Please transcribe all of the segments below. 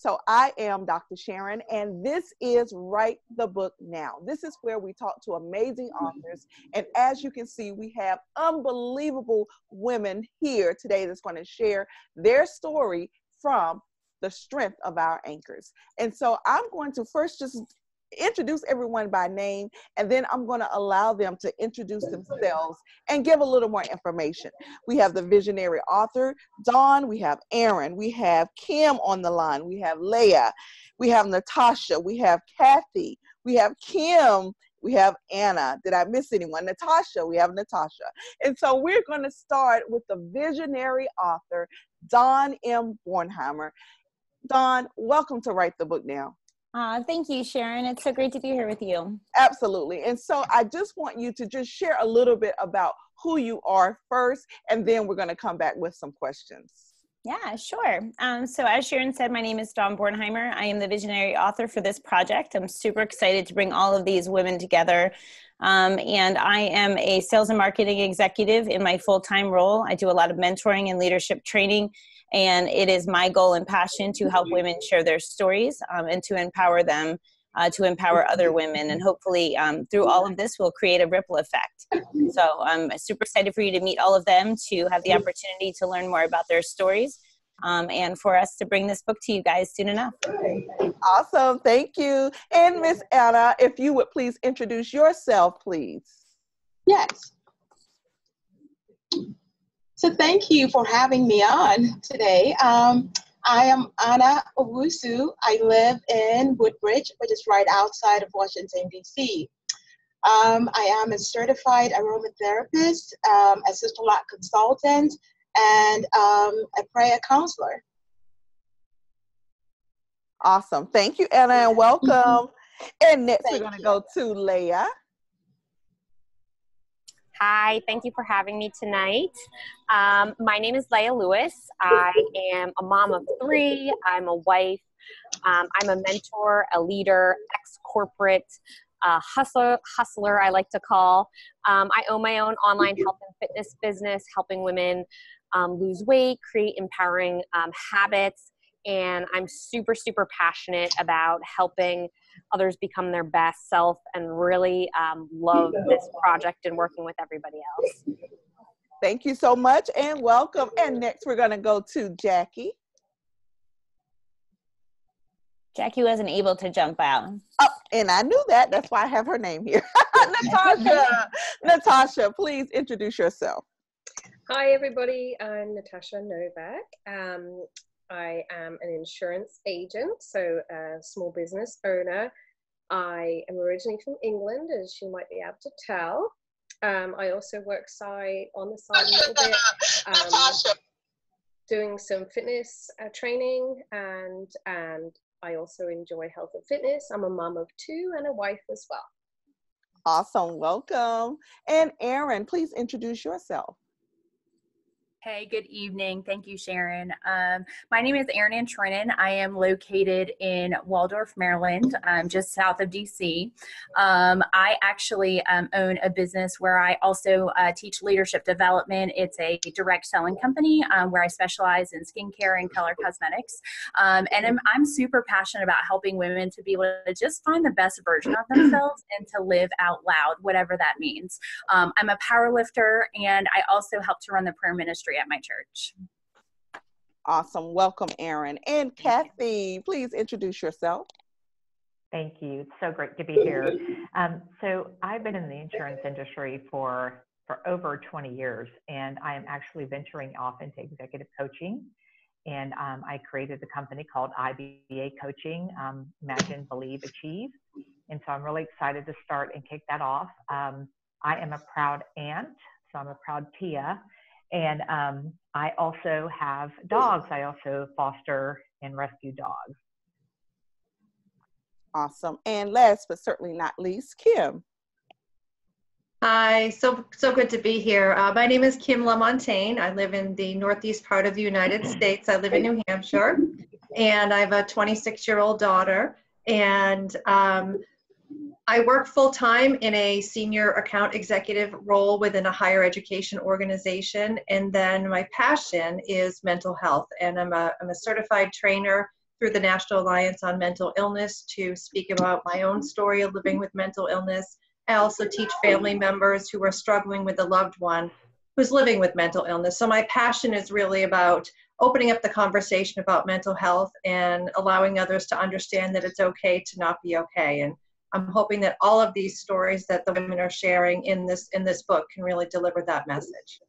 So I am Dr. Sharon, and this is Write the Book Now. This is where we talk to amazing authors. And as you can see, we have unbelievable women here today that's going to share their story from the strength of our anchors. And so I'm going to first just introduce everyone by name, and then I'm going to allow them to introduce themselves and give a little more information. We have the visionary author, Dawn, we have Aaron, we have Kim on the line, we have Leah, we have Natasha, we have Kathy, we have Kim, we have Anna. Did I miss anyone? Natasha, we have Natasha. And so we're going to start with the visionary author, Dawn M. Bornheimer. Dawn, welcome to Write the Book Now. Thank you, Sharon. It's so great to be here with you. Absolutely. And so I just want you to just share a little bit about who you are first, and then we're going to come back with some questions. Yeah, sure. So as Sharon said, my name is Dawn Bornheimer. I am the visionary author for this project. I'm super excited to bring all of these women together. And I am a sales and marketing executive in my full-time role. I do a lot of mentoring and leadership training. And it is my goal and passion to help women share their stories and to empower them, to empower other women. And hopefully through all of this, we'll create a ripple effect. So I'm super excited for you to meet all of them, to have the opportunity to learn more about their stories, and for us to bring this book to you guys soon enough. Awesome. Thank you. And Miss Anna, if you would please introduce yourself, please. Yes. So thank you for having me on today. I am Anna Owusu. I live in Woodbridge, which is right outside of Washington, D.C. I am a certified aromatherapist, a sister lot consultant, and a prayer counselor. Awesome. Thank you, Anna, and welcome. And next we're going to go to Leah. Hi, thank you for having me tonight. My name is Leah Lewis. I am a mom of 3. I'm a wife. I'm a mentor, a leader, ex-corporate hustler, I like to call. I own my own online health and fitness business, helping women lose weight, create empowering habits. And I'm super, super passionate about helping others become their best self, and really love this project and working with everybody else. Thank you so much and welcome. And next we're going to go to Jackie. Jackie wasn't able to jump out. Oh, and I knew that. That's why I have her name here. Natasha, please introduce yourself. Hi, everybody. I'm Natasha Novak. I am an insurance agent, so a small business owner. I am originally from England, as you might be able to tell. I also work on the side a little bit, doing some fitness training, and I also enjoy health and fitness. I'm a mom of 2 and a wife as well. Awesome. Welcome. And Aaron, please introduce yourself. Hey, good evening. Thank you, Sharon. My name is Erin Ann Trennan. I am located in Waldorf, Maryland, just south of DC. I actually own a business where I also teach leadership development. It's a direct selling company where I specialize in skincare and color cosmetics. And I'm super passionate about helping women to be able to just find the best version of themselves and to live out loud, whatever that means. I'm a power lifter, and I also help to run the prayer ministry at my church. Awesome. Welcome, Aaron. And Kathy, please introduce yourself. Thank you. It's so great to be here. So I've been in the insurance industry for over 20 years, and I am actually venturing off into executive coaching. And I created a company called IBA Coaching, Imagine, Believe, Achieve. And so I'm really excited to start and kick that off. I am a proud aunt, so I'm a proud Tia. And I also have dogs. I also foster and rescue dogs. Awesome. And last but certainly not least, Kim. Hi, so good to be here. My name is Kim LaMontagne. I live in the northeast part of the United States. I live in New Hampshire, and I have a 26-year-old daughter. And I work full-time in a senior account executive role within a higher education organization. And then my passion is mental health. And I'm a certified trainer, through the National Alliance on Mental Illness to speak about my own story of living with mental illness. I also teach family members who are struggling with a loved one who's living with mental illness. So my passion is really about opening up the conversation about mental health and allowing others to understand that it's okay to not be okay. And I'm hoping that all of these stories that the women are sharing in this book can really deliver that message.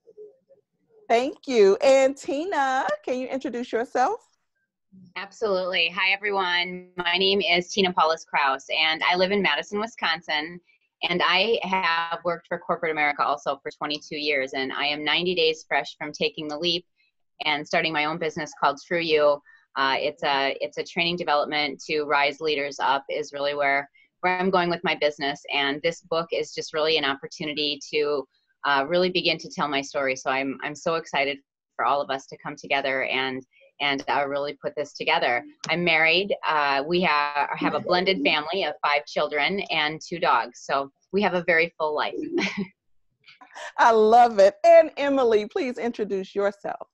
Thank you. And Tina, can you introduce yourself? Absolutely. Hi, everyone. My name is Tina Paulus Kraus, and I live in Madison, Wisconsin. And I have worked for corporate America also for 22 years. And I am 90 days fresh from taking the leap and starting my own business called True You. It's a training development to rise leaders up is really where I'm going with my business. And this book is just really an opportunity to really begin to tell my story. So I'm so excited for all of us to come together and really put this together. I'm married. We have a blended family of 5 children and 2 dogs. So we have a very full life. I love it. And Emily, please introduce yourself.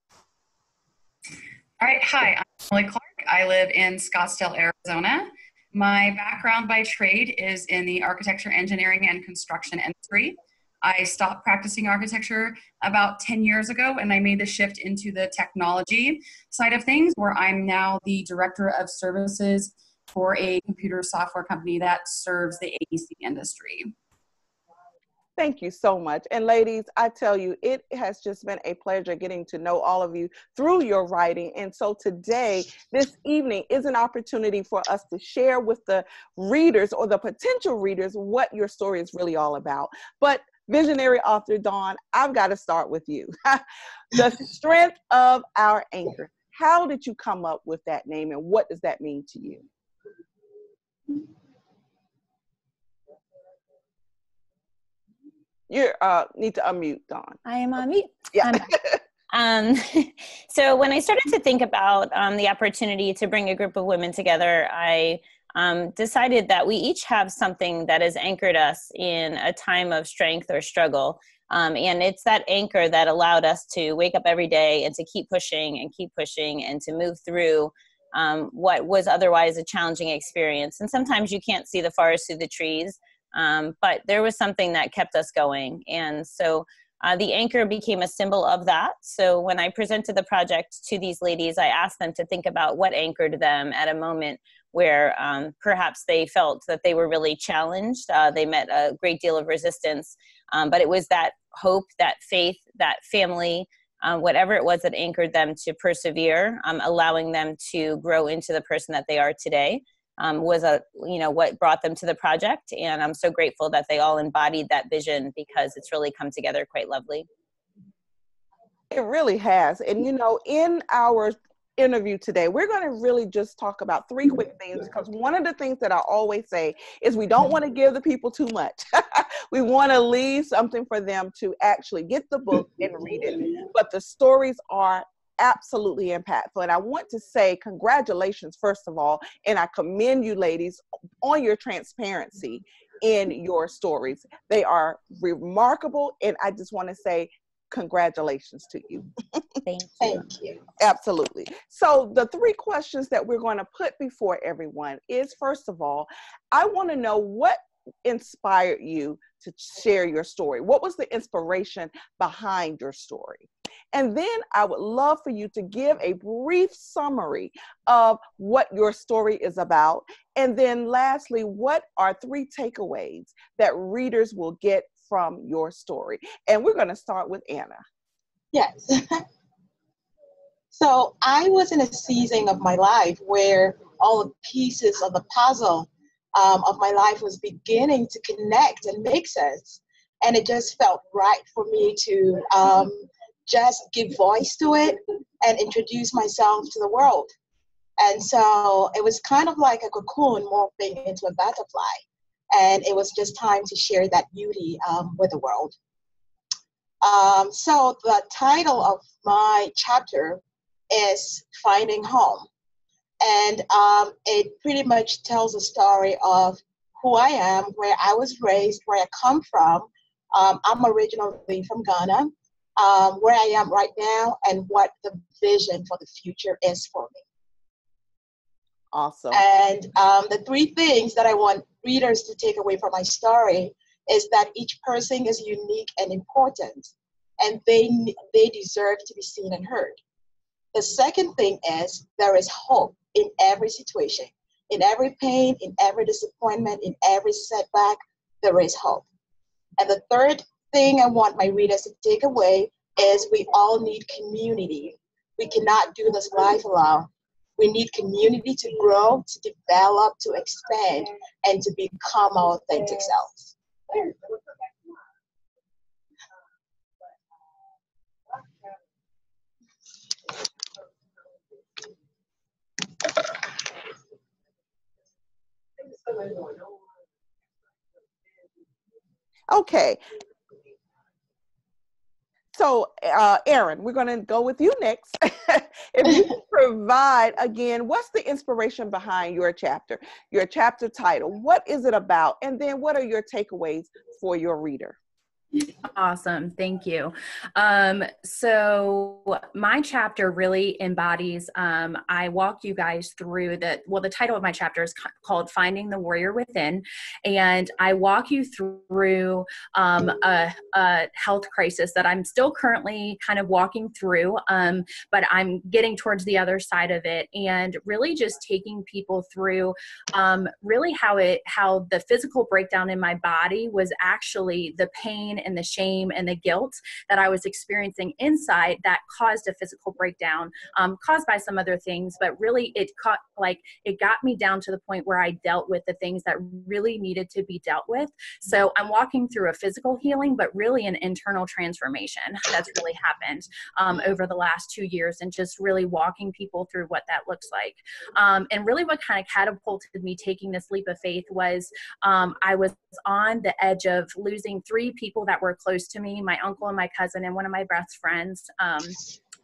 All right. Hi, I'm Emily Clark. I live in Scottsdale, Arizona. My background by trade is in the architecture, engineering, and construction industry. I stopped practicing architecture about 10 years ago, and I made the shift into the technology side of things, where I'm now the director of services for a computer software company that serves the AEC industry. Thank you so much. And ladies, I tell you, it has just been a pleasure getting to know all of you through your writing. And so today, this evening is an opportunity for us to share with the readers or the potential readers what your story is really all about. But visionary author Dawn, I've got to start with you. The strength of our anchor. How did you come up with that name, and what does that mean to you? You need to unmute, Dawn. I am on mute. Yeah. So when I started to think about the opportunity to bring a group of women together, I decided that we each have something that has anchored us in a time of strength or struggle. And it's that anchor that allowed us to wake up every day and to keep pushing and to move through what was otherwise a challenging experience. And sometimes you can't see the forest through the trees, but there was something that kept us going. And so the anchor became a symbol of that. So when I presented the project to these ladies, I asked them to think about what anchored them at a moment where perhaps they felt that they were really challenged. They met a great deal of resistance, but it was that hope, that faith, that family, whatever it was that anchored them to persevere, allowing them to grow into the person that they are today. Was what brought them to the project. And I'm so grateful that they all embodied that vision, because it's really come together quite lovely. It really has. And in our interview today, we're going to really just talk about 3 quick things, because one of the things that I always say is we don't want to give the people too much. We want to leave something for them to actually get the book and read it. But the stories are absolutely impactful. And I want to say congratulations, first of all, and I commend you ladies on your transparency in your stories. They are remarkable, and I just want to say congratulations to you. Thank you. Thank you. Absolutely. So the 3 questions that we're going to put before everyone is, first of all, I want to know what inspired you to share your story. What was the inspiration behind your story? And then I would love for you to give a brief summary of what your story is about. And then lastly, what are 3 takeaways that readers will get from your story? And we're going to start with Anna. Yes. So I was in a season of my life where all the pieces of the puzzle of my life was beginning to connect and make sense. And it just felt right for me to just give voice to it and introduce myself to the world. And so it was kind of like a cocoon morphing into a butterfly. And it was just time to share that beauty with the world. So the title of my chapter is Finding Home. And it pretty much tells a story of who I am, where I was raised, where I come from. I'm originally from Ghana, where I am right now, and what the vision for the future is for me. Awesome. And the three things that I want readers to take away from my story is that each person is unique and important, and they deserve to be seen and heard. The second thing is there is hope in every situation. In every pain, in every disappointment, in every setback, there is hope. And the third thing I want my readers to take away is we all need community. We cannot do this life alone. We need community to grow, to develop, to expand, and to become our authentic selves. Okay. So, Erin, we're going to go with you next. If you could provide, again, what's the inspiration behind your chapter title? What is it about? And then what are your takeaways for your reader? Awesome. Thank you. So my chapter really embodies, I walk you guys through the title of my chapter is called Finding the Warrior Within. And I walk you through a health crisis that I'm still currently kind of walking through, but I'm getting towards the other side of it, and really just taking people through really how the physical breakdown in my body was actually the pain and the shame and the guilt that I was experiencing inside that caused a physical breakdown, caused by some other things, but really it got me down to the point where I dealt with the things that really needed to be dealt with. So I'm walking through a physical healing, but really an internal transformation that's really happened over the last 2 years, and just really walking people through what that looks like. And really what kind of catapulted me taking this leap of faith was I was on the edge of losing 3 people that were close to me, my uncle and my cousin and one of my best friends,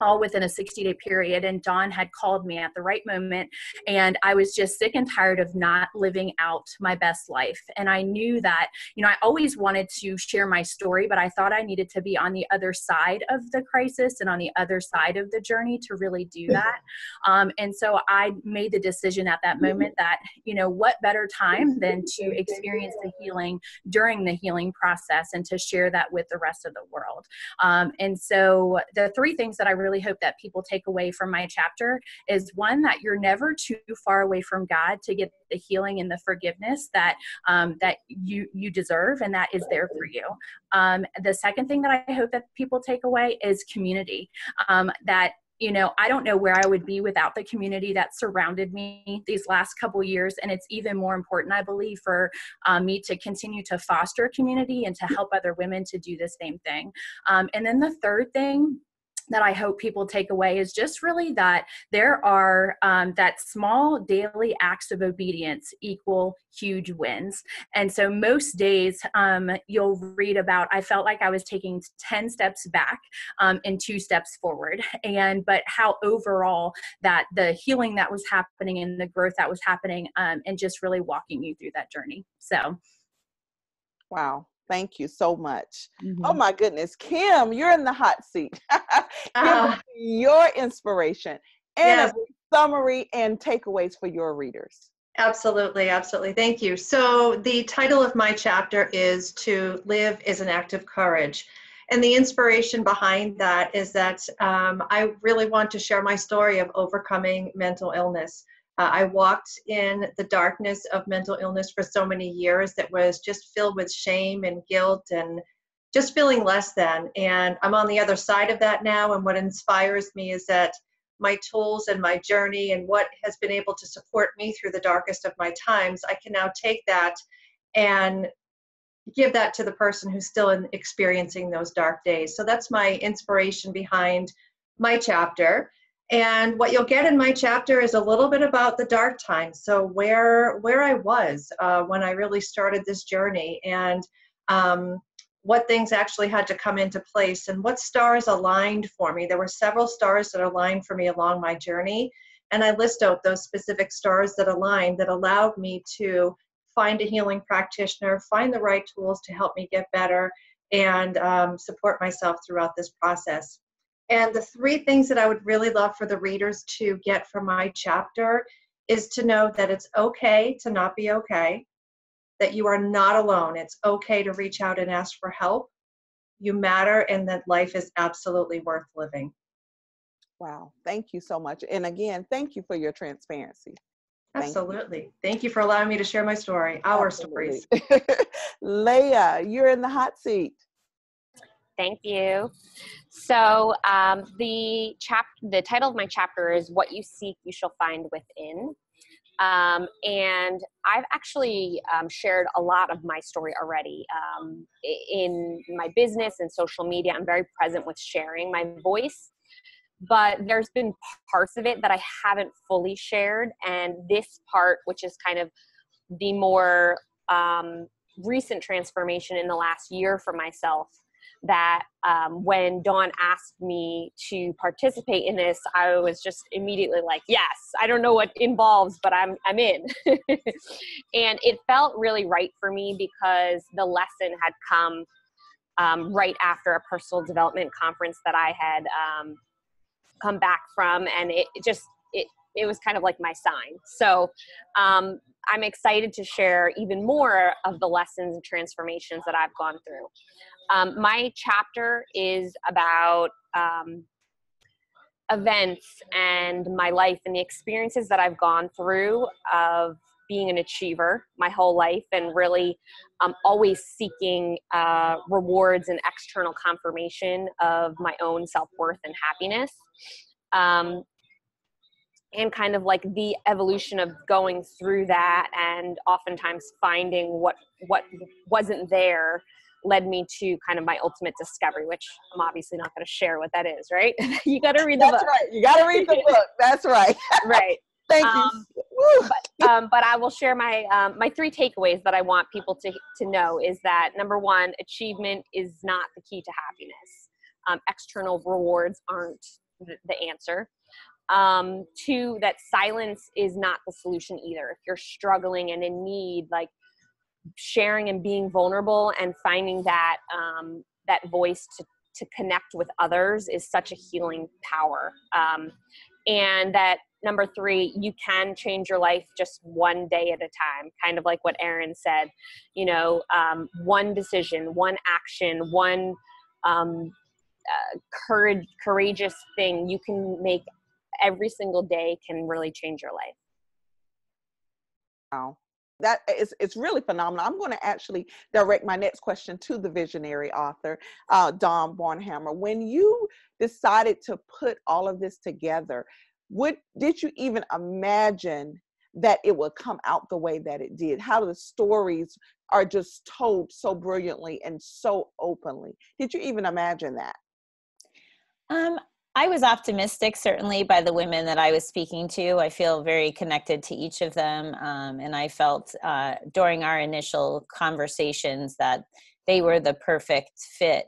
all within a 60-day period. And Dawn had called me at the right moment, and I was just sick and tired of not living out my best life. And I knew that, I always wanted to share my story, but I thought I needed to be on the other side of the crisis and on the other side of the journey to really do that. And so I made the decision at that moment that, what better time than to experience the healing during the healing process and to share that with the rest of the world. And so the 3 things that I really hope that people take away from my chapter is, 1, that you're never too far away from God to get the healing and the forgiveness that you deserve, and that is there for you. The second thing that I hope that people take away is community. I don't know where I would be without the community that surrounded me these last couple years. And it's even more important, I believe, for me to continue to foster community and to help other women to do the same thing. And then the third thing that I hope people take away is just really that there are that small daily acts of obedience equal huge wins. And so most days you'll read about, I felt like I was taking 10 steps back and 2 steps forward. But how overall that the healing that was happening and the growth that was happening and just really walking you through that journey. So. Wow. Thank you so much. Mm-hmm. Oh my goodness. Kim, you're in the hot seat. Give us your inspiration and a summary and takeaways for your readers. Absolutely. Absolutely. Thank you. So the title of my chapter is To Live is an Act of Courage. And the inspiration behind that is that I really want to share my story of overcoming mental illness. I walked in the darkness of mental illness for so many years that was just filled with shame and guilt and just feeling less than. And I'm on the other side of that now. And what inspires me is that my tools and my journey and what has been able to support me through the darkest of my times, I can now take that and give that to the person who's still experiencing those dark days. So that's my inspiration behind my chapter. And what you'll get in my chapter is a little bit about the dark times. So where I was when I really started this journey, and what things actually had to come into place and what stars aligned for me. There were several stars that aligned for me along my journey. And I list out those specific stars that aligned that allowed me to find a healing practitioner, find the right tools to help me get better, and support myself throughout this process. And the 3 things that I would really love for the readers to get from my chapter is to know that it's okay to not be okay, that you are not alone. It's okay to reach out and ask for help. You matter, and that life is absolutely worth living. Wow. Thank you so much. And again, thank you for your transparency. Absolutely. Thank you for allowing me to share my story, our stories. Leah, you're in the hot seat. Thank you. So the title of my chapter is "What You Seek, You Shall Find Within." And I've actually shared a lot of my story already in my business and social media. I'm very present with sharing my voice, but there's been parts of it that I haven't fully shared. And this part, which is kind of the more recent transformation in the last year for myself, that when Dawn asked me to participate in this, I was just immediately like, yes, I don't know what involves, but I'm in. And it felt really right for me because the lesson had come right after a personal development conference that I had come back from, and it was kind of like my sign. So I'm excited to share even more of the lessons and transformations that I've gone through. My chapter is about events and my life and the experiences that I've gone through of being an achiever my whole life, and really always seeking rewards and external confirmation of my own self-worth and happiness. And kind of like the evolution of going through that, and oftentimes finding what wasn't there led me to kind of my ultimate discovery, which I'm obviously not going to share what that is, right? You got to read the book. That's right. You got to read the book. That's right. Right. Thank you. But I will share my my 3 takeaways that I want people to know is that, number 1, achievement is not the key to happiness. External rewards aren't the answer. 2, that silence is not the solution either. If you're struggling and in need, like sharing and being vulnerable and finding that that voice to connect with others is such a healing power. And that, number 3, you can change your life just one day at a time, kind of like what Erin said, you know, one decision, one action, one courageous thing you can make every single day can really change your life. Wow. It's really phenomenal. I'm going to actually direct my next question to the visionary author, Dawn Bornhammer. When you decided to put all of this together, did you even imagine that it would come out the way that it did? How the stories are just told so brilliantly and so openly. Did you even imagine that? I was optimistic, certainly, by the women that I was speaking to. I feel very connected to each of them. And I felt during our initial conversations that they were the perfect fit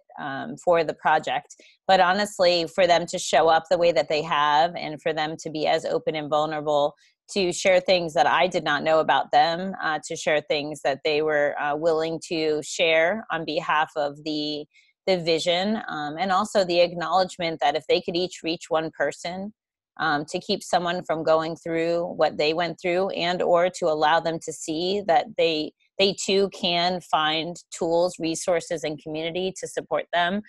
for the project. But honestly, for them to show up the way that they have, and for them to be as open and vulnerable to share things that I did not know about them, to share things that they were willing to share on behalf of the vision, and also the acknowledgement that if they could each reach one person, to keep someone from going through what they went through, and or to allow them to see that they too can find tools, resources, and community to support them.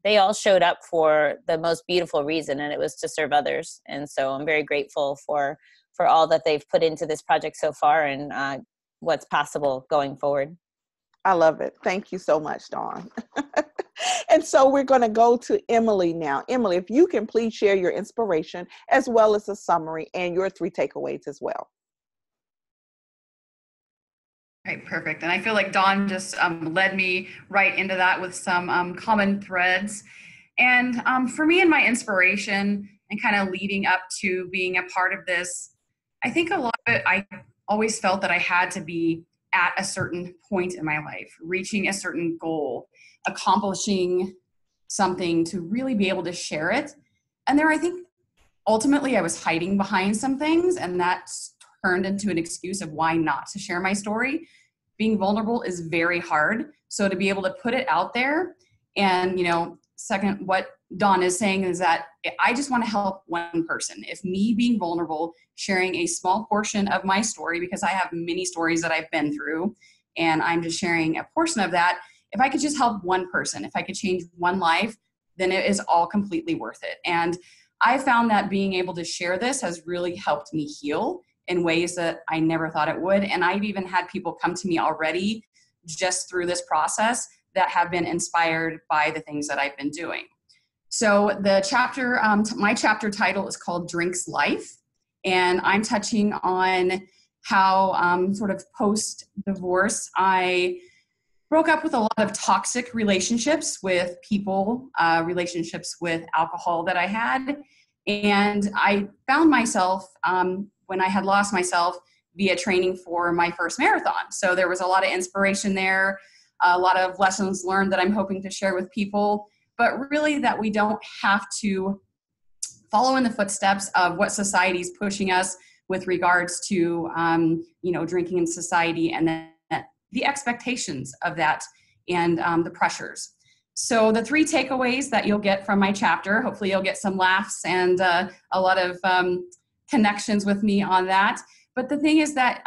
They all showed up for the most beautiful reason, and it was to serve others. And so I'm very grateful for all that they've put into this project so far, and what's possible going forward. I love it. Thank you so much, Dawn. And so we're going to go to Emily now. Emily, if you can please share your inspiration as well as a summary and your 3 takeaways as well. Okay, perfect. And I feel like Dawn just led me right into that with some common threads. And for me and my inspiration and kind of leading up to being a part of this, I think a lot of it, I always felt that I had to be at a certain point in my life, reaching a certain goal, accomplishing something to really be able to share it. And there, I think, ultimately I was hiding behind some things, and that's turned into an excuse of why not to share my story. Being vulnerable is very hard. So to be able to put it out there and, you know, second, what Dawn is saying is that I just want to help one person. If me being vulnerable, sharing a small portion of my story, because I have many stories that I've been through, and I'm just sharing a portion of that, if I could just help one person, if I could change one life, then it is all completely worth it. And I found that being able to share this has really helped me heal in ways that I never thought it would. And I've even had people come to me already just through this process that have been inspired by the things that I've been doing. So the chapter, my chapter title is called Drinks Life. And I'm touching on how sort of post-divorce, I broke up with a lot of toxic relationships with people, relationships with alcohol that I had. And I found myself, when I had lost myself, via training for my first marathon. So there was a lot of inspiration there, a lot of lessons learned that I'm hoping to share with people, but really that we don't have to follow in the footsteps of what society is pushing us with regards to, drinking in society, and then the expectations of that and the pressures. So the 3 takeaways that you'll get from my chapter, hopefully you'll get some laughs and a lot of connections with me on that. But the thing is that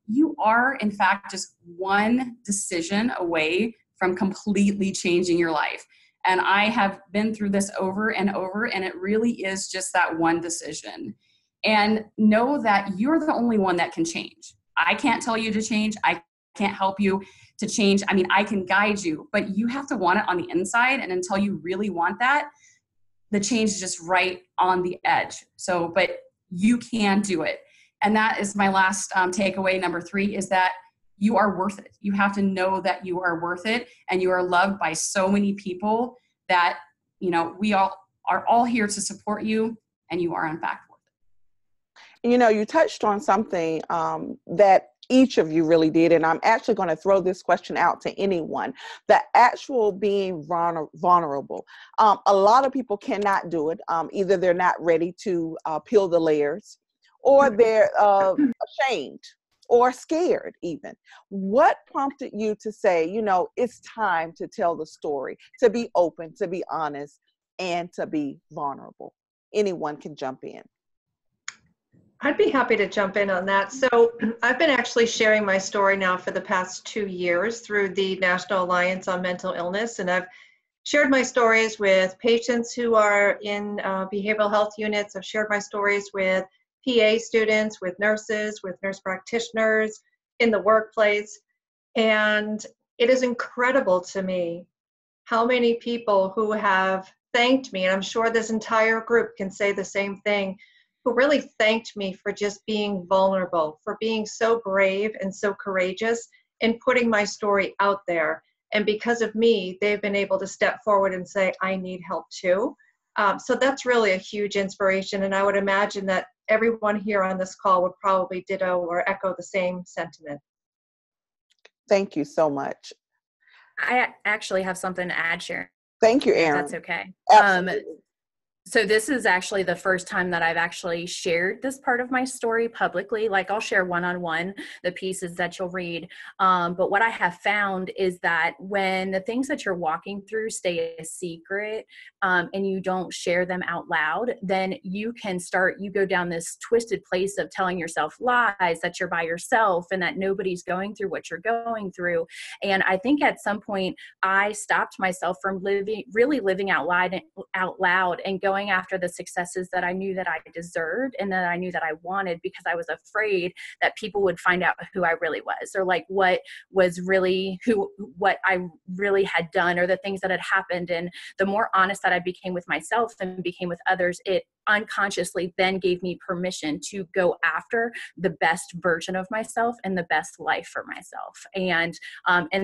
you are, in fact, just one decision away from completely changing your life. And I have been through this over and over, and it really is just that one decision. And know that you're the only one that can change. I can't tell you to change. I can't help you to change. I mean, I can guide you, but you have to want it on the inside. And until you really want that, the change is just right on the edge. So, but you can do it. And that is my last takeaway. Number 3 is that you are worth it. You have to know that you are worth it, and you are loved by so many people that, we all are all here to support you, and you are in fact worth it. You touched on something that each of you really did, and I'm actually going to throw this question out to anyone. The actual being vulnerable. A lot of people cannot do it. Either they're not ready to peel the layers, or they're ashamed or scared even. What prompted you to say, it's time to tell the story, to be open, to be honest, and to be vulnerable? Anyone can jump in. I'd be happy to jump in on that. So I've been actually sharing my story now for the past 2 years through the National Alliance on Mental Illness. And I've shared my stories with patients who are in behavioral health units. I've shared my stories with PA students, with nurses, with nurse practitioners in the workplace. And it is incredible to me how many people who have thanked me, and I'm sure this entire group can say the same thing, who really thanked me for just being vulnerable, for being so brave and so courageous and putting my story out there. And because of me, they've been able to step forward and say, I need help too. So that's really a huge inspiration. And I would imagine that everyone here on this call would probably ditto or echo the same sentiment. Thank you so much. I actually have something to add, Sharon. Thank you, Erin. If that's okay. Absolutely. So this is actually the first time that I've actually shared this part of my story publicly. Like, I'll share one-on-one the pieces that you'll read. But what I have found is that when the things that you're walking through stay a secret, and you don't share them out loud, then you go down this twisted place of telling yourself lies that you're by yourself and that nobody's going through what you're going through. And I think at some point I stopped myself from really living out loud and going after the successes that I knew that I deserved and that I knew that I wanted, because I was afraid that people would find out who I really was, or like what I really had done, or the things that had happened. And the more honest that I became with myself and became with others, it unconsciously then gave me permission to go after the best version of myself and the best life for myself, and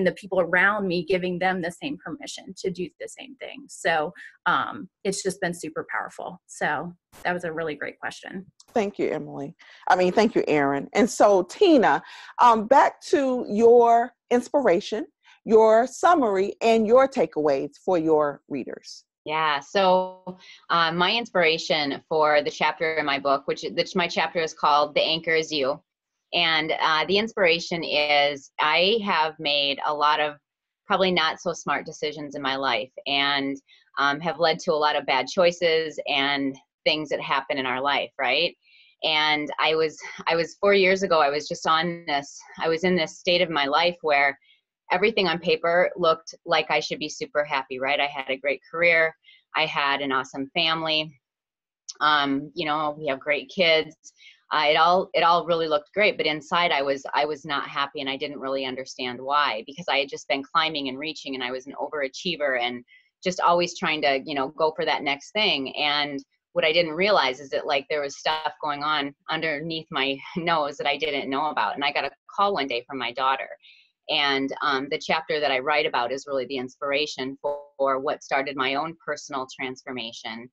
the people around me, giving them the same permission to do the same thing. So it's just been super powerful. So that was a really great question. Thank you, Emily. Thank you, Erin. And so, Tina, back to your inspiration, your summary, and your takeaways for your readers. Yeah, so my inspiration for the chapter in my book, which my chapter is called The Anchor Is You. And the inspiration is I have made a lot of probably not so smart decisions in my life. And have led to a lot of bad choices and things that happen in our life, right? And I was 4 years ago, I was in this state of my life where everything on paper looked like I should be super happy, right? I had a great career. I had an awesome family. We have great kids. It all really looked great, but inside I was not happy, and I didn't really understand why, because I had just been climbing and reaching, and I was an overachiever and just always trying to, go for that next thing. And what I didn't realize is that, like, there was stuff going on underneath my nose that I didn't know about. And I got a call one day from my daughter. And the chapter that I write about is really the inspiration for what started my own personal transformation,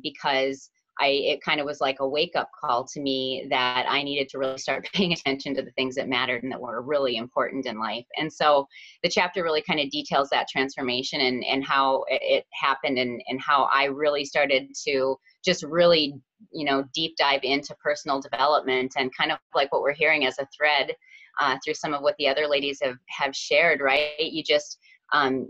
because it kind of was like a wake-up call to me that I needed to really start paying attention to the things that mattered and that were really important in life. And so the chapter really kind of details that transformation and how it happened, and how I really started to just really, deep dive into personal development, and kind of like what we're hearing as a thread through some of what the other ladies have shared, right? You just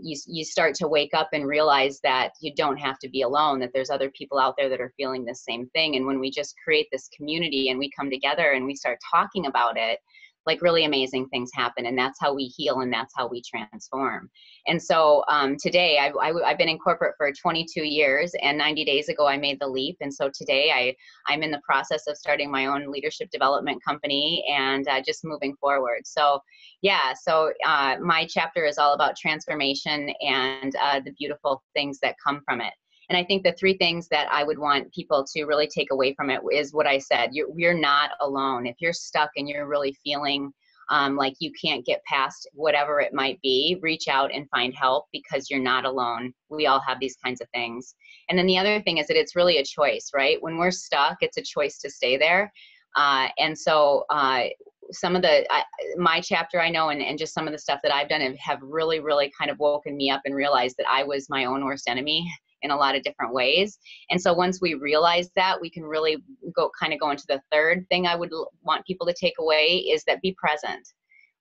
you start to wake up and realize that you don't have to be alone, that there's other people out there that are feeling the same thing. And when we just create this community and we come together and we start talking about it, like, really amazing things happen. And that's how we heal, and that's how we transform. And so today I've been in corporate for 22 years, and 90 days ago I made the leap. And so today I'm in the process of starting my own leadership development company, and just moving forward. So yeah, my chapter is all about transformation and the beautiful things that come from it. And I think the three things that I would want people to really take away from it is what I said. You're not alone. If you're stuck and you're really feeling like you can't get past whatever it might be, reach out and find help, because you're not alone. We all have these kinds of things. And then the other thing is that it's really a choice, right? When we're stuck, it's a choice to stay there. And so some of my chapter, I know, and just some of the stuff that I've done have really, really kind of woken me up and realized that I was my own worst enemy in a lot of different ways. And so once we realize that, we can really go into the third thing I would want people to take away, is that be present.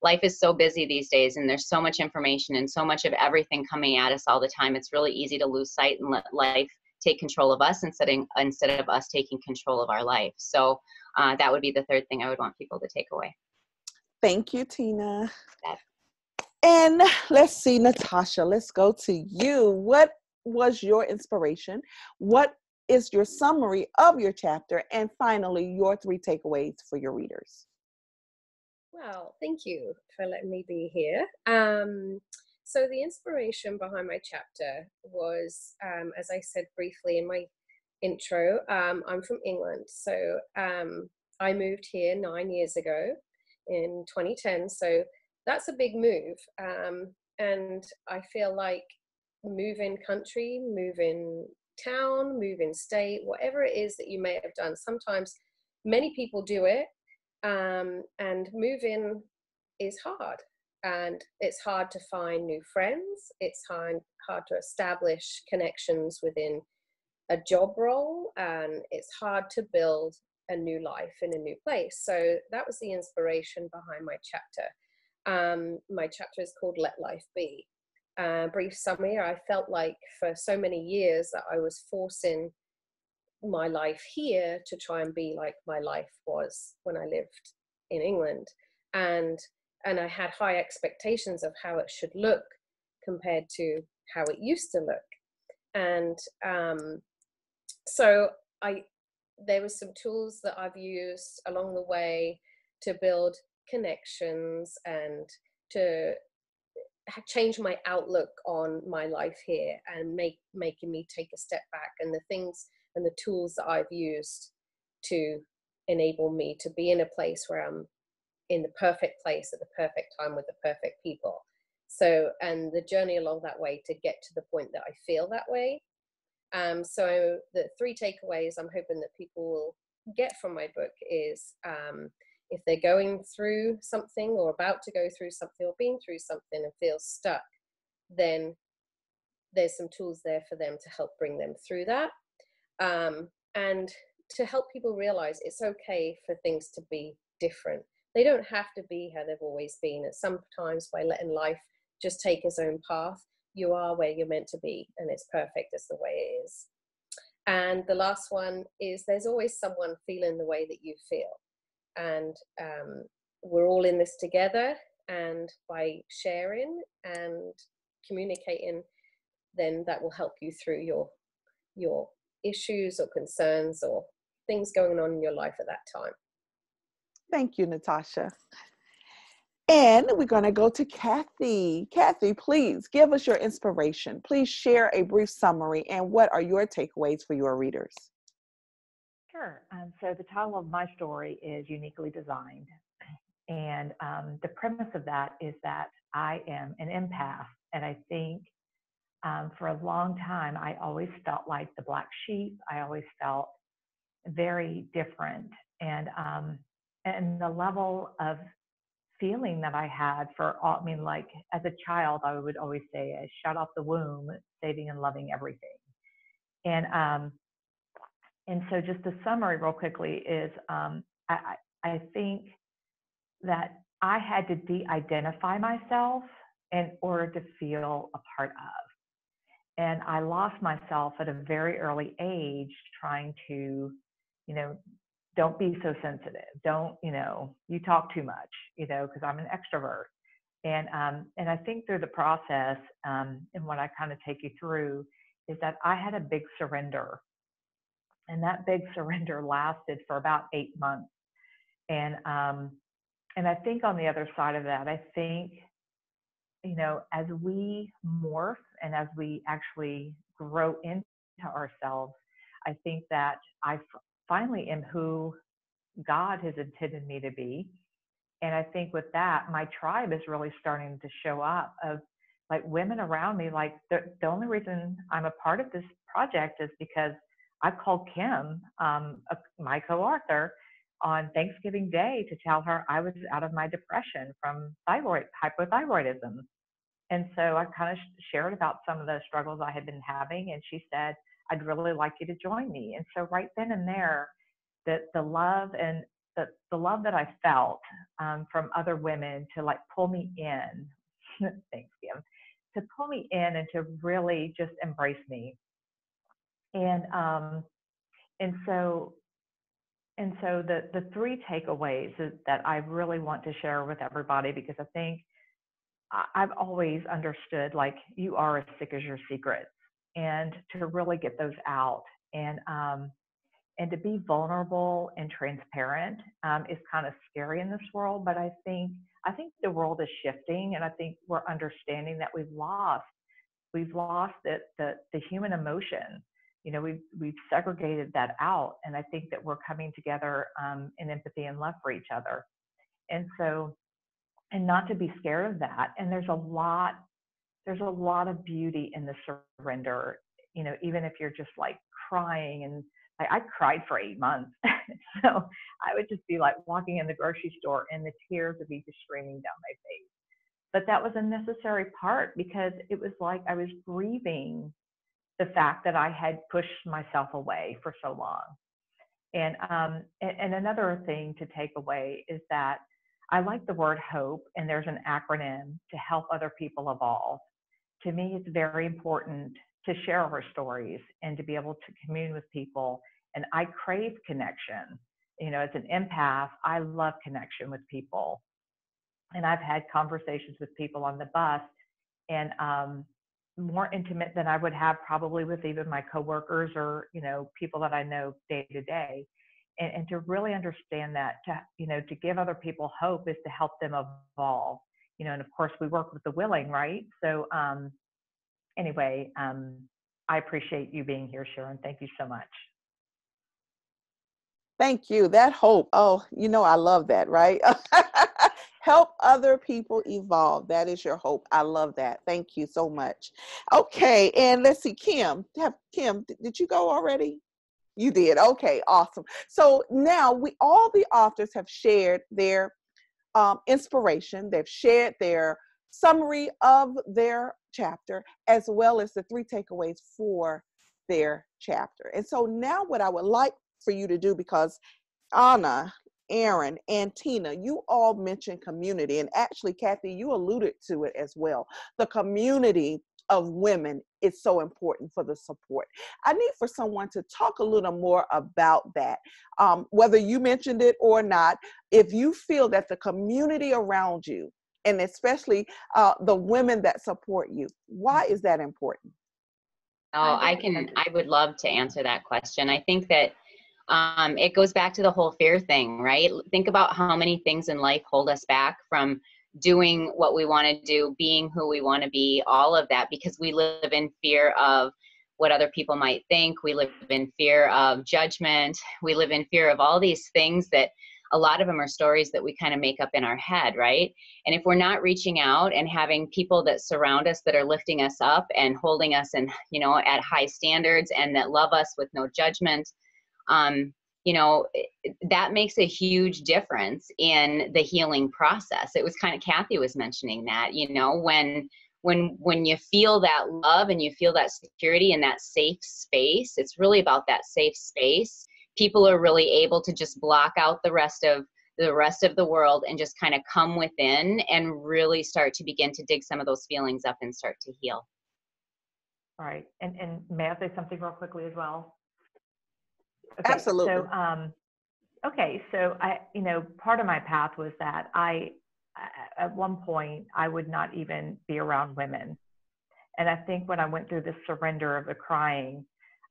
Life is so busy these days, and there's so much information and so much of everything coming at us all the time. It's really easy to lose sight and let life take control of us instead of us taking control of our life. So that would be the third thing I would want people to take away. Thank you, Tina. And let's see, Natasha, let's go to you. What was your inspiration? What is your summary of your chapter? And finally, your 3 takeaways for your readers. Well, thank you for letting me be here. So the inspiration behind my chapter was, as I said briefly in my intro, I'm from England. So I moved here 9 years ago in 2010. So that's a big move. And I feel like moving country, moving town, moving state, whatever it is that you may have done. Sometimes many people do it, and moving is hard, and it's hard to find new friends. It's hard to establish connections within a job role, and it's hard to build a new life in a new place. So that was the inspiration behind my chapter. My chapter is called Let Life Be. Brief summary, I felt like for so many years that I was forcing my life here to try and be like my life was when I lived in England. And I had high expectations of how it should look compared to how it used to look. And so there were some tools that I've used along the way to build connections and to change my outlook on my life here, and making me take a step back, and the things and the tools that I've used to enable me to be in a place where I'm in the perfect place at the perfect time with the perfect people. So, and the journey along that way to get to the point that I feel that way. So the 3 takeaways I'm hoping that people will get from my book is, if they're going through something or about to go through something or been through something and feel stuck, then there's some tools there for them to help bring them through that. And to help people realize it's okay for things to be different. They don't have to be how they've always been. At sometimes by letting life just take its own path, you are where you're meant to be, and it's perfect as the way it is. And the last one is there's always someone feeling the way that you feel. And we're all in this together. And by sharing and communicating, then that will help you through your issues or concerns or things going on in your life at that time. Thank you, Natasha. And we're going to go to Kathy. Kathy, please give us your inspiration. Please share a brief summary and what are your takeaways for your readers? Sure. So the title of my story is Uniquely Designed. And the premise of that is that I am an empath. And I think for a long time, I always felt like the black sheep. I always felt very different. And the level of feeling that I had for all, I mean, like as a child, I would always say, I shut off the womb, saving and loving everything. And so just the summary real quickly is I think that I had to de-identify myself in order to feel a part of. And I lost myself at a very early age trying to, don't be so sensitive. Don't, you talk too much, because I'm an extrovert. And I think through the process, and what I kind of take you through is that I had a big surrender. And that big surrender lasted for about 8 months. And I think on the other side of that, I think, as we morph and as we actually grow into ourselves, I think that I finally am who God has intended me to be. And I think with that, my tribe is really starting to show up of like women around me. Like the only reason I'm a part of this project is because I called Kim, my co-author, on Thanksgiving Day to tell her I was out of my depression from hypothyroidism. And so I kind of shared about some of the struggles I had been having. And she said, I'd really like you to join me. And so right then and there, the love and the love that I felt from other women to like pull me in, thanks, Kim, to pull me in and to really just embrace me. And so the three takeaways that I really want to share with everybody, because I think I've always understood, like, you are as sick as your secrets, and to really get those out and to be vulnerable and transparent is kind of scary in this world. But I think the world is shifting, and I think we're understanding that we've lost the human emotion. We've segregated that out, and I think that we're coming together in empathy and love for each other. And so, and not to be scared of that. And there's a lot of beauty in the surrender, even if you're just like crying. And like, I cried for 8 months. So I would just be like walking in the grocery store and the tears would be just streaming down my face. But that was a necessary part, because it was like I was grieving the fact that I had pushed myself away for so long. And another thing to take away is that I like the word hope, and there's an acronym to help other people evolve. To me, it's very important to share our stories and to be able to commune with people. And I crave connection. As an empath, I love connection with people. And I've had conversations with people on the bus, and more intimate than I would have probably with even my coworkers or, people that I know day to day. And to really understand that, to give other people hope is to help them evolve, and of course we work with the willing, right? So anyway, I appreciate you being here, Sharon. Thank you so much. Thank you. That hope. Oh, I love that, right? Help other people evolve. That is your hope. I love that. Thank you so much. Okay. And let's see, Kim, did you go already? You did. Okay, awesome. So now all the authors have shared their inspiration. They've shared their summary of their chapter, as well as the 3 takeaways for their chapter. And so now what I would like for you to do, because Anna, Aaron, and Tina, you all mentioned community. And actually, Kathy, you alluded to it as well. The community of women is so important for the support. I need for someone to talk a little more about that. Whether you mentioned it or not, if you feel that the community around you, and especially the women that support you, why is that important? Oh, I would love to answer that question. I think that it goes back to the whole fear thing, right? Think about how many things in life hold us back from doing what we want to do, being who we want to be, all of that, because we live in fear of what other people might think. We live in fear of judgment. We live in fear of all these things that a lot of them are stories that we kind of make up in our head, right? And if we're not reaching out and having people that surround us that are lifting us up and holding us and, at high standards and that love us with no judgment, that makes a huge difference in the healing process. It was kind of, Kathy was mentioning that, when you feel that love and you feel that security in that safe space, it's really about that safe space. People are really able to just block out the rest of the world and just kind of come within and really start to begin to dig some of those feelings up and start to heal. All right. And may I say something real quickly as well? Okay, absolutely. So I, part of my path was that at one point, I would not even be around women. And I think when I went through this surrender of the crying,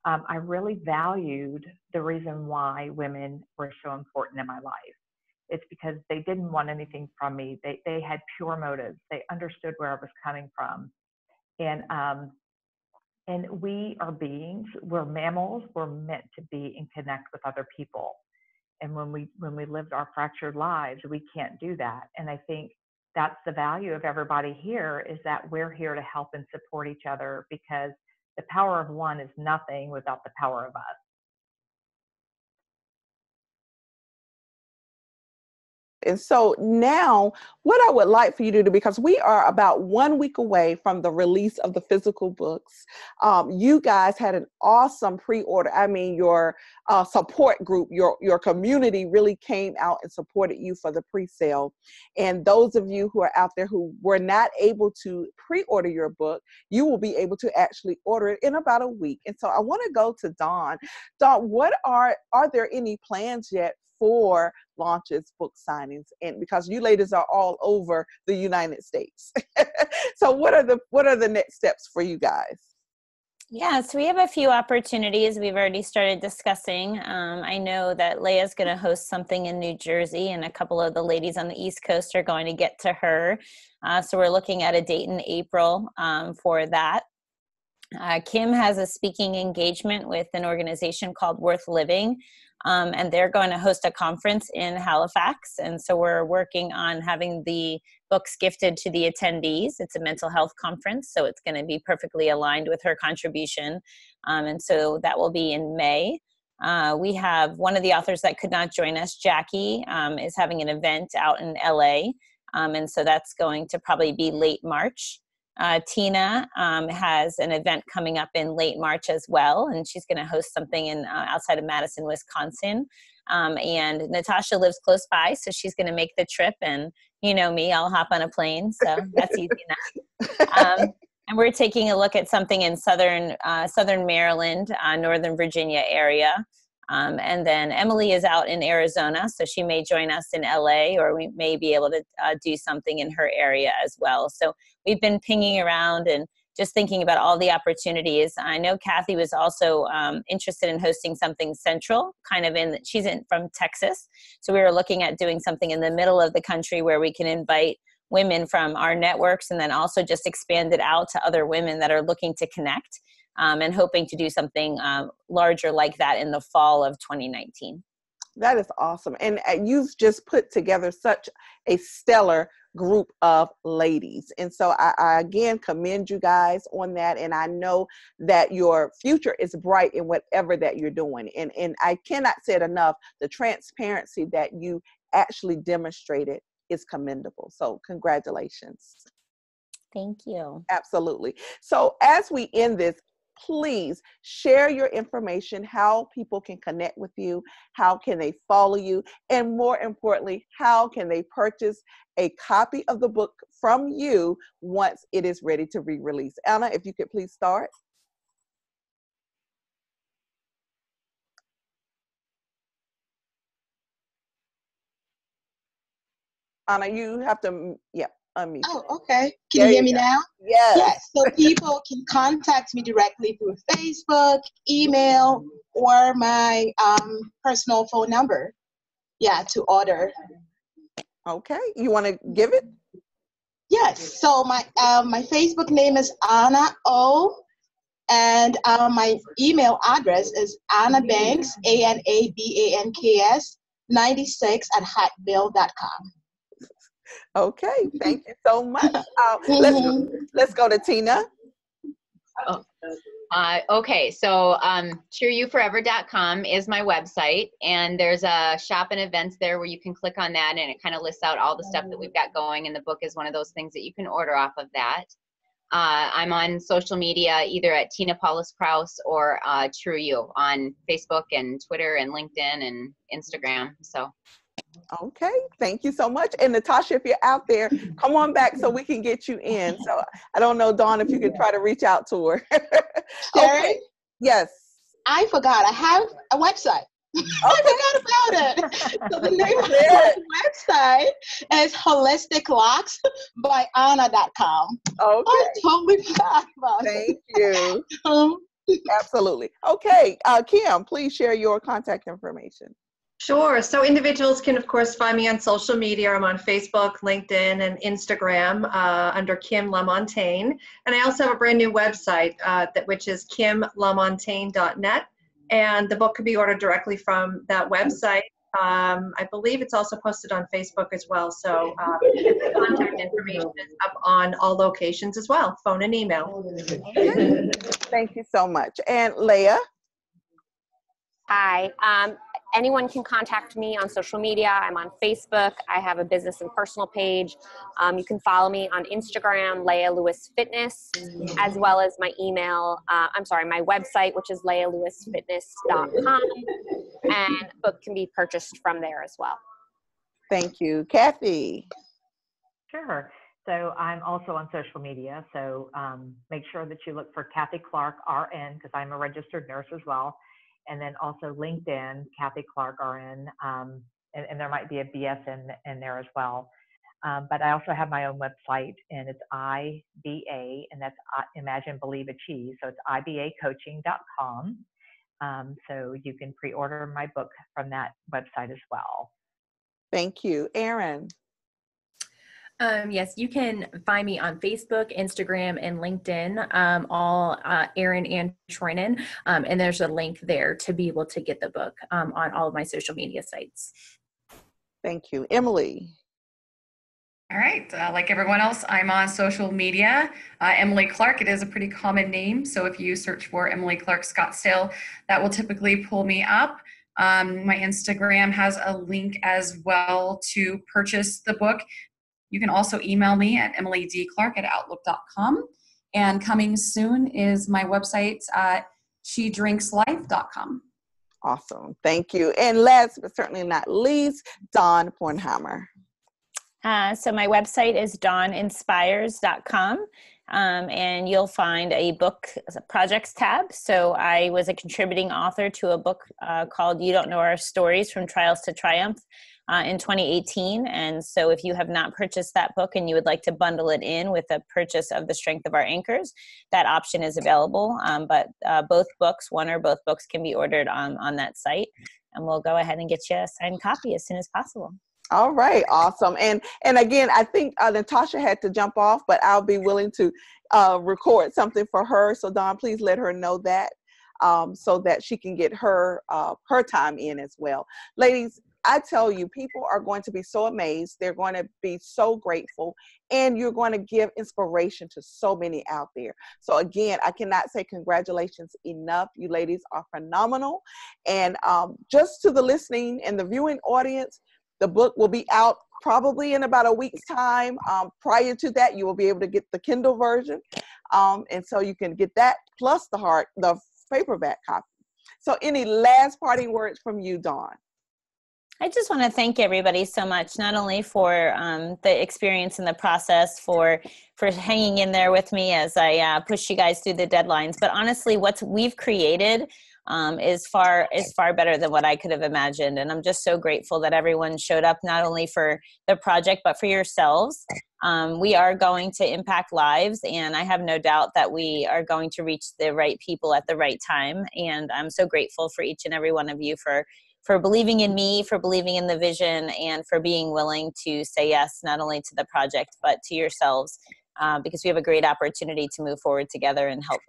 I really valued the reason why women were so important in my life. It's because they didn't want anything from me. They had pure motives. They understood where I was coming from. And we are beings, we're mammals, we're meant to be and connect with other people. And when we lived our fractured lives, we can't do that. And I think that's the value of everybody here, is that we're here to help and support each other, because the power of one is nothing without the power of us. And so now what I would like for you to do, because we are about 1 week away from the release of the physical books, you guys had an awesome pre-order. I mean, your support group, your community really came out and supported you for the pre-sale. And those of you who are out there who were not able to pre-order your book, you will be able to actually order it in about a week. And so I want to go to Dawn. Dawn, are there any plans yet for launches, book signings? And because you ladies are all over the United States. So what are the next steps for you guys? Yeah, so we have a few opportunities we've already started discussing. I know that Leia's going to host something in New Jersey, and a couple of the ladies on the East Coast are going to get to her. So we're looking at a date in April for that. Kim has a speaking engagement with an organization called Worth Living, and they're going to host a conference in Halifax. And so we're working on having the books gifted to the attendees. It's a mental health conference, so it's going to be perfectly aligned with her contribution. And so that will be in May. We have one of the authors that could not join us, Jackie, is having an event out in LA. And so that's going to probably be late March. Tina has an event coming up in late March as well, and she's going to host something in outside of Madison, Wisconsin. And Natasha lives close by, so she's going to make the trip. And you know me, I'll hop on a plane, so that's easy enough. And we're taking a look at something in southern Maryland, Northern Virginia area. And then Emily is out in Arizona, so she may join us in LA, or we may be able to do something in her area as well. So we've been pinging around and just thinking about all the opportunities. I know Kathy was also interested in hosting something central, she's from Texas. So we were looking at doing something in the middle of the country where we can invite women from our networks, and then also just expand it out to other women that are looking to connect. And hoping to do something larger like that in the fall of 2019. That is awesome. And you've just put together such a stellar group of ladies. And so I again commend you guys on that. And I know that your future is bright in whatever that you're doing. And I cannot say it enough, the transparency that you actually demonstrated is commendable. So congratulations. Thank you. Absolutely. So as we end this, please share your information, how people can connect with you, how can they follow you, and more importantly, how can they purchase a copy of the book from you once it is ready to be released. Anna, if you could please start. Anna, you have to, unmute. Oh, okay. Can you hear me now? Yes. Yes. So people can contact me directly through Facebook, email, or my personal phone number. Yeah, to order. Okay. You want to give it? Yes. So my Facebook name is Anna O, and my email address is Anna Banks, ANABANKS 96 at hotmail.com. Okay, thank you so much. Let's go to Tina. Okay, so cheeryouforever.com is my website, and there's a shop and events there where you can click on that, and it kind of lists out all the stuff that we've got going, and the book is one of those things that you can order off of that. I'm on social media either at Tina Paulus Kraus or True You on Facebook and Twitter and LinkedIn and Instagram. So. Okay, thank you so much. And Natasha, if you're out there, come on back so we can get you in. So I don't know, Dawn, if you could try to reach out to her. Sharon? Yes. I forgot. I have a website. I forgot about it. So the name of the website is holisticlocks.anna.com. Okay. I totally forgot about it. Thank you. Absolutely. Okay, Kim, please share your contact information. Sure. So individuals can, of course, find me on social media. I'm on Facebook, LinkedIn, and Instagram under Kim LaMontagne. And I also have a brand new website, which is kimlamontagne.net. And the book can be ordered directly from that website. I believe it's also posted on Facebook as well. So contact information is up on all locations as well, phone and email. Okay. Thank you so much. And Leah? Hi. Anyone can contact me on social media. I'm on Facebook. I have a business and personal page. You can follow me on Instagram, Leah Lewis Fitness, as well as my email. My website, which is leahlewisfitness.com, and the book can be purchased from there as well. Thank you. Kathy? Sure. So I'm also on social media. So make sure that you look for Kathy Clark RN, because I'm a registered nurse as well. And then also LinkedIn, Kathy Clark RN, and there might be a BS in there as well. But I also have my own website, and it's IBA, and that's Imagine, Believe, Achieve. So it's ibacoaching.com. So you can pre-order my book from that website as well. Thank you. Erin? Yes, you can find me on Facebook, Instagram, and LinkedIn, all Erin and Troinen, and there's a link there to be able to get the book on all of my social media sites. Thank you. Emily? All right, like everyone else, I'm on social media. Emily Clark, it is a pretty common name, so if you search for Emily Clark Scottsdale, that will typically pull me up. My Instagram has a link as well to purchase the book. You can also email me at emilydclark@outlook.com. And coming soon is my website, shedrinkslife.com. Awesome. Thank you. And last but certainly not least, Dawn Bornheimer. So my website is dawninspires.com. And you'll find a book projects tab. So I was a contributing author to a book called You Don't Know Our Stories, From Trials to Triumph in 2018. And so if you have not purchased that book and you would like to bundle it in with a purchase of The Strength of Our Anchors, that option is available. But both books, one or both books, can be ordered on that site. And we'll go ahead and get you a signed copy as soon as possible. All right, awesome. And again, I think Natasha had to jump off, but I'll be willing to record something for her. So Dawn, please let her know that so that she can get her time in as well. Ladies, I tell you, people are going to be so amazed. They're going to be so grateful, and you're going to give inspiration to so many out there. So again, I cannot say congratulations enough. You ladies are phenomenal. And just to the listening and the viewing audience, the book will be out probably in about a week's time. Prior to that, you will be able to get the Kindle version. And so you can get that plus the paperback copy. So any last parting words from you, Dawn? I just want to thank everybody so much, not only for the experience and the process, for hanging in there with me as I push you guys through the deadlines, but honestly, what we've created is far better than what I could have imagined. And I'm just so grateful that everyone showed up, not only for the project, but for yourselves. We are going to impact lives, and I have no doubt that we are going to reach the right people at the right time. And I'm so grateful for each and every one of you for believing in me, for believing in the vision, and for being willing to say yes, not only to the project, but to yourselves, because we have a great opportunity to move forward together and help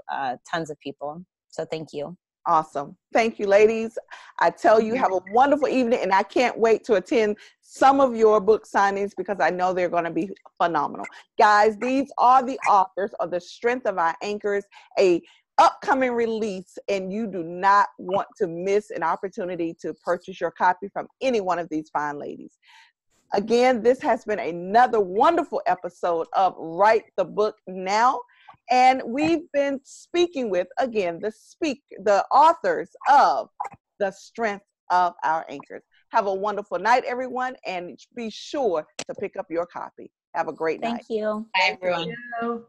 tons of people. So thank you. Awesome. Thank you, ladies. I tell you, have a wonderful evening, and I can't wait to attend some of your book signings because I know they're going to be phenomenal. Guys, these are the authors of The Strength of Our Anchors, a upcoming release, and you do not want to miss an opportunity to purchase your copy from any one of these fine ladies. Again, this has been another wonderful episode of Write the Book Now. And we've been speaking with, again, the authors of The Strength of Our Anchors. Have a wonderful night, everyone, and be sure to pick up your copy. Have a great night. Thank you. Bye, everyone. Thank you.